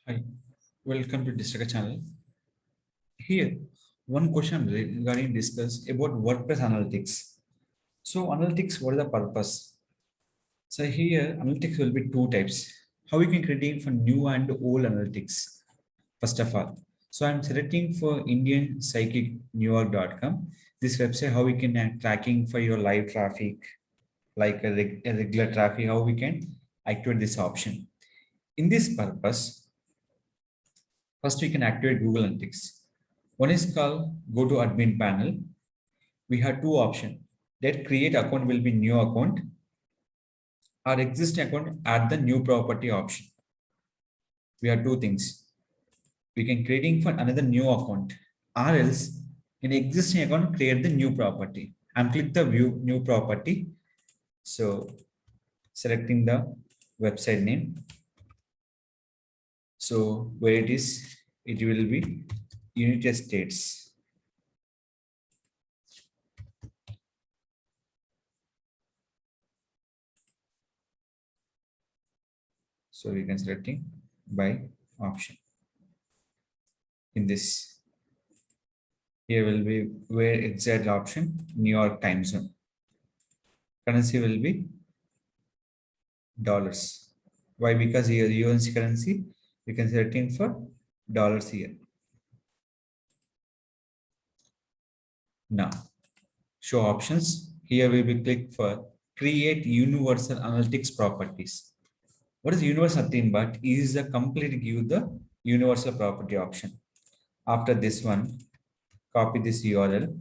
Hi, welcome to District channel. Here, one question regarding discuss about WordPress analytics. So, analytics, what is the purpose? So, here, analytics will be two types. How we can create for new and old analytics, first of all. So, I'm selecting for Indian Psychic Newark.com. This website, how we can tracking for your live traffic, like a regular traffic, how we can activate this option. In this purpose, first, we can activate Google Analytics. One is called go to admin panel. We have two options. That create account will be new account or existing account add the new property option. We have two things. We can creating for another new account or else in existing account create the new property and click the view new property. So selecting the website name. So where it is, it will be United States. So we can selecting by option in this. Here will be where exact option New York time zone. Currency will be dollars. Why? Because here UNC currency we can selecting for dollars here. Now show options. Here we will click for create universal analytics properties. What is universal nothing but is a complete give the universal property option. After this one, copy this URL.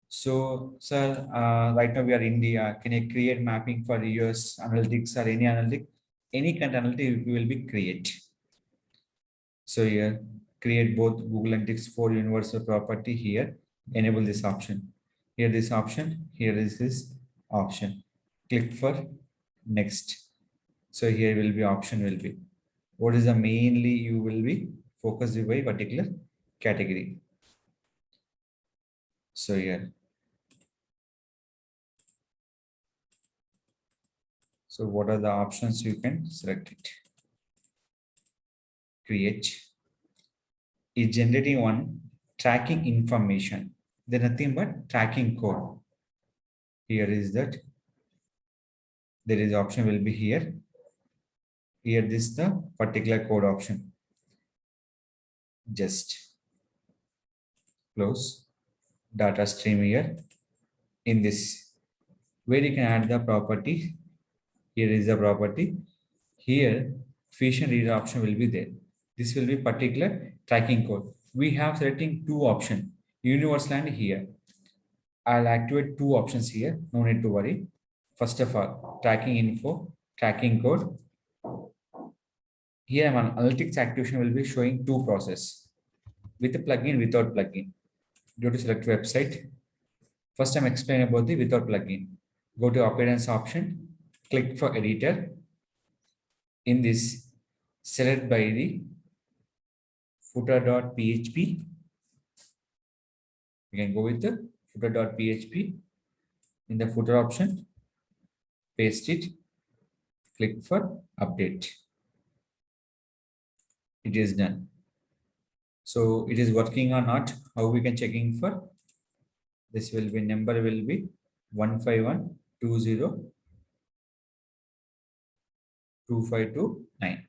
So, sir, right now we are India. Can you create mapping for US analytics or any analytic? Any kind of analytic will be create. So here, create both Google Analytics for universal property here. Enable this option. Here this option. Here is this option. Click for next. So here will be option will be. What is the mainly you will be focused by particular category. So here. So what are the options you can select it? Create is generating one tracking information. Then nothing but tracking code. Here is that there is option will be here. Here this the particular code option. Just close data stream here in this where you can add the property. Here is the property. Here fusion reader option will be there. This will be particular tracking code. We have selecting two options, universal and here. I'll activate two options here. No need to worry. First of all, tracking info, tracking code. Here, an analytics activation will be showing two process with a plugin, without plugin. Go to select website. First, I'm explaining about the without plugin. Go to appearance option, click for editor. In this, select by the footer.php. You can go with the footer.php. In the footer option, paste it, click for update. It is done. So it is working or not, how we can checking for this will be number will be 151202529.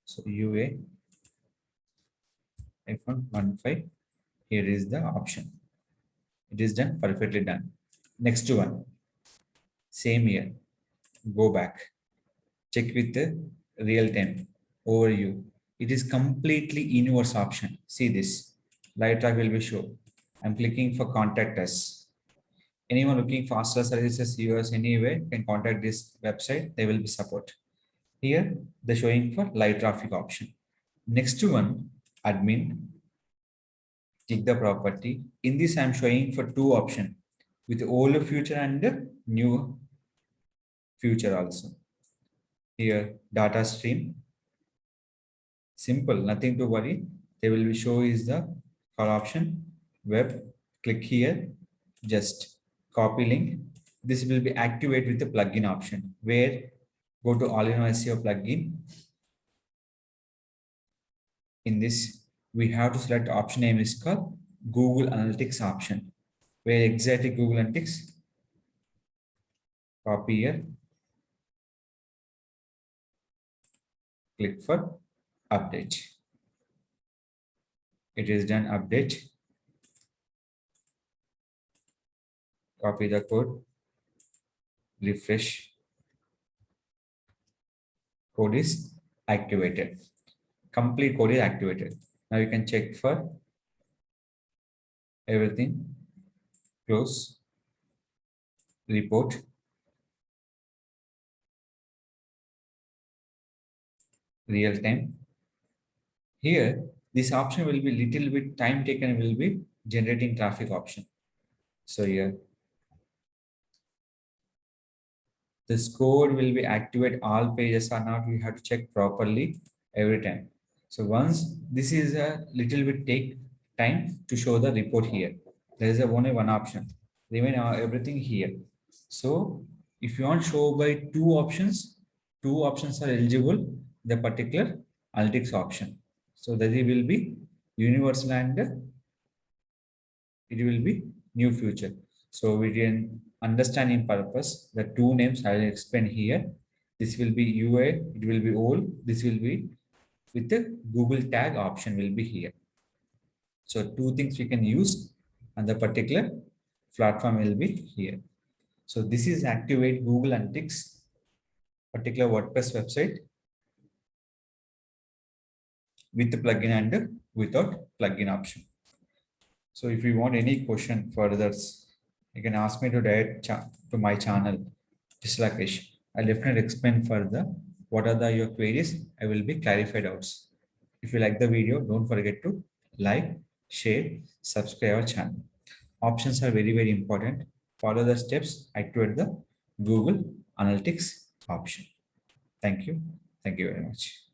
So UA iPhone 15, here is the option. It is done, perfectly done. Next one, same here, go back, check with the real time overview. It is completely inverse option. See this, light track will be show. I'm clicking for contact us. Anyone looking for faster services US anyway can contact this website. They will be support. Here, the showing for live traffic option. Next one, admin. Click the property. In this, I'm showing for two options with old future and new future also. Here, data stream. Simple, nothing to worry. They will be show is the for option web, click here, just copy link. This will be activated with the plugin option, where go to all-in-one SEO plugin. In this, we have to select option name is called Google Analytics option, where exactly Google Analytics, copy here, click for update. It is done, update. Copy the code, refresh. Code is activated. Complete code is activated. Now you can check for everything. Close, report, real time. Here, this option will be little bit time taken, will be generating traffic option. So here, this code will be activate all pages or not, we have to check properly every time. So once this is a little bit take time to show the report here. There is only one option, remain everything here. So if you want show by two options are eligible, the particular analytics option. So that it will be universal and it will be new future. So we can understand in purpose the two names I will explain here. This will be UA, it will be old, this will be with the Google tag option will be here. So two things we can use and the particular platform will be here. So this is activate Google Analytics particular WordPress website with the plugin and without plugin option. So if you want any question further, you can ask me to direct to my channel, Rakesh. I'll definitely explain further what are your queries. I will be clarified doubts. If you like the video, don't forget to like, share, subscribe our channel. Options are very, very important. Follow the steps, activate the Google Analytics option. Thank you. Thank you very much.